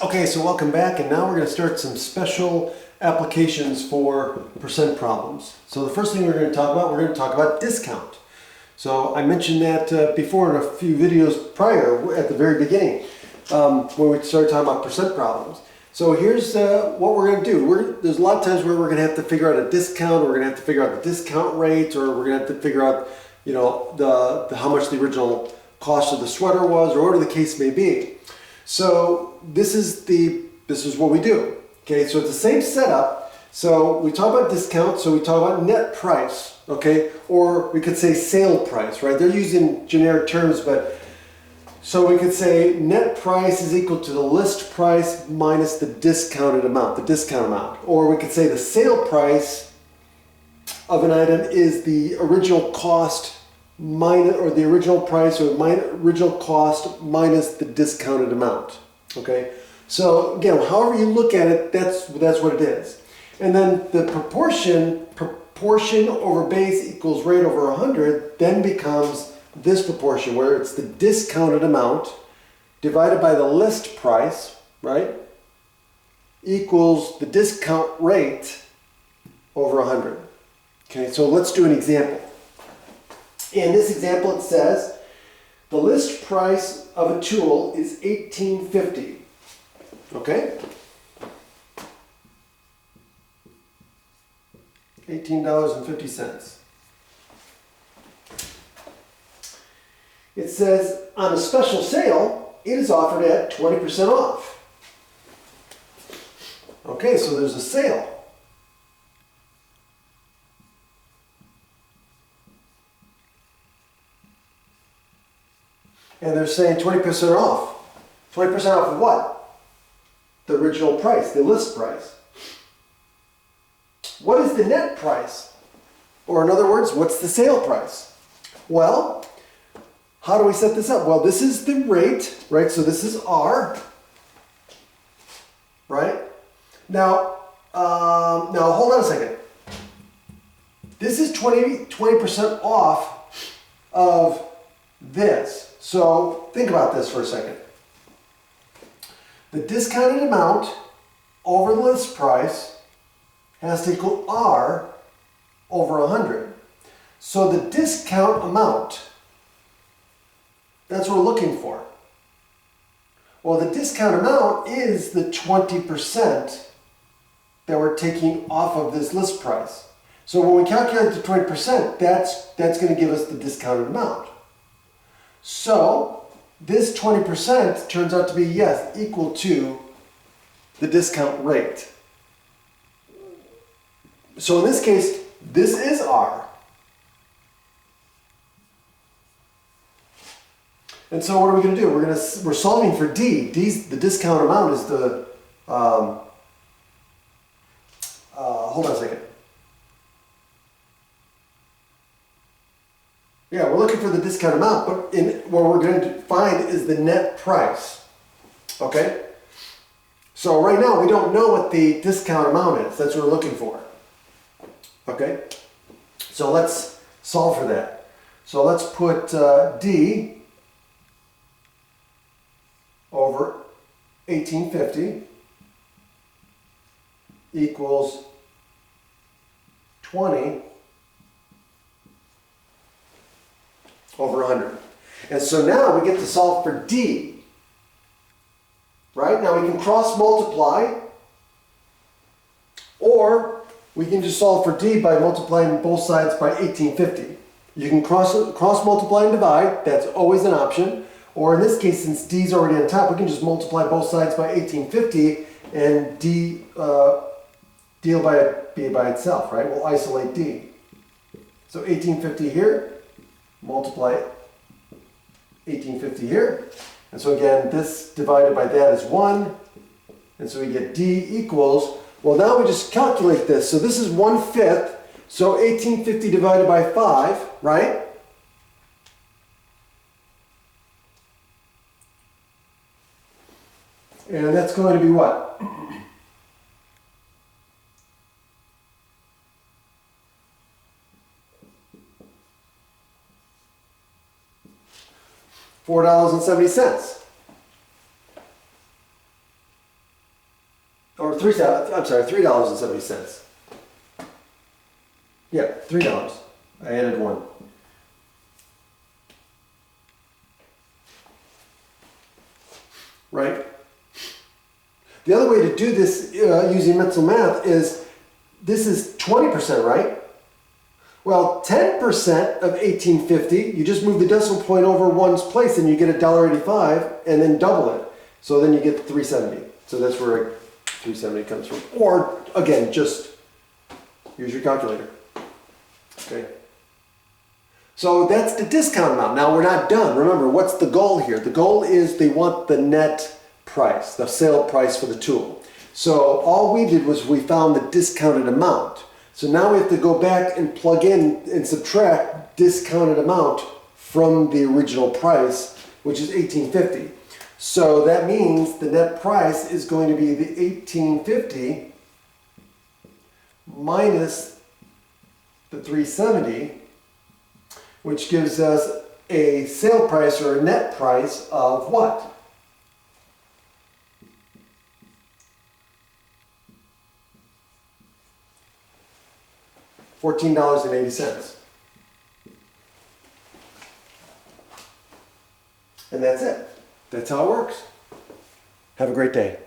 Okay, so welcome back, and now we're going to start some special applications for percent problems. So the first thing we're going to talk about discount. So I mentioned that before in a few videos prior at the very beginning when we started talking about percent problems. So here's what we're going to do. There's a lot of times where we're going to have to figure out a discount, or we're going to have to figure out the discount rate, or we're going to have to figure out, you know, how much the original cost of the sweater was, or whatever the case may be. So this is what we do. Okay, so it's the same setup. So we talk about discount, so we talk about net price, okay, or we could say sale price, right? They're using generic terms, but so we could say net price is equal to the list price minus the discounted amount, the discount amount. Or we could say the sale price of an item is the original cost minus, or the original price, or original cost minus the discounted amount. Okay, so again, however you look at it, that's what it is. And then the proportion over base equals rate over 100 then becomes this proportion, where it's the discounted amount divided by the list price, right, equals the discount rate over 100. Okay, so let's do an example. In this example, it says the list price of a tool is $18.50. Okay? $18.50. It says on a special sale, it is offered at 20% off. Okay, so there's a sale. And they're saying 20% off. 20% off of what? The original price, the list price. What is the net price? Or in other words, what's the sale price? Well, how do we set this up? Well, this is the rate, right? So this is R, right? Now hold on a second. This is 20% off of this. So think about this for a second. The discounted amount over the list price has to equal R over 100. So the discount amount, that's what we're looking for. Well, the discount amount is the 20% that we're taking off of this list price. So when we calculate the 20%, that's going to give us the discounted amount. So this 20% turns out to be, yes, equal to the discount rate. So in this case, this is R. And so what are we going to do? We're solving for D. The discount amount is the, hold on a second. Yeah, we're looking for the discount amount, but what we're going to find is the net price. Okay? So right now we don't know what the discount amount is. That's what we're looking for. Okay? So let's solve for that. So let's put D over 1850 equals 20 over 100. And so now we get to solve for D. Right? Now we can cross multiply, or we can just solve for D by multiplying both sides by 1850. You can cross multiply and divide. That's always an option. Or in this case, since D is already on top, we can just multiply both sides by 1850, and D be by itself, right? We'll isolate D. So 1850 here, multiply 1850 here. And so again, this divided by that is 1. And so we get D equals, well, now we just calculate this. So this is 1/5. So 1850 divided by 5, right? And that's going to be what? $4.70. or I'm sorry, $3.70. Yeah, $3. I added one. Right? The other way to do this using mental math is, this is 20%, right? Well, 10% of 1850, you just move the decimal point over one's place and you get $1.85 and then double it. So then you get 370. So that's where 370 comes from. Or, again, just use your calculator. Okay. So that's the discount amount. Now we're not done. Remember, what's the goal here? The goal is they want the net price, the sale price for the tool. So all we did was we found the discounted amount. So now we have to go back and plug in and subtract discounted amount from the original price, which is $18.50. So that means the net price is going to be the $18.50 minus the $3.70, which gives us a sale price or a net price of what? $14.80. And that's it. That's how it works. Have a great day.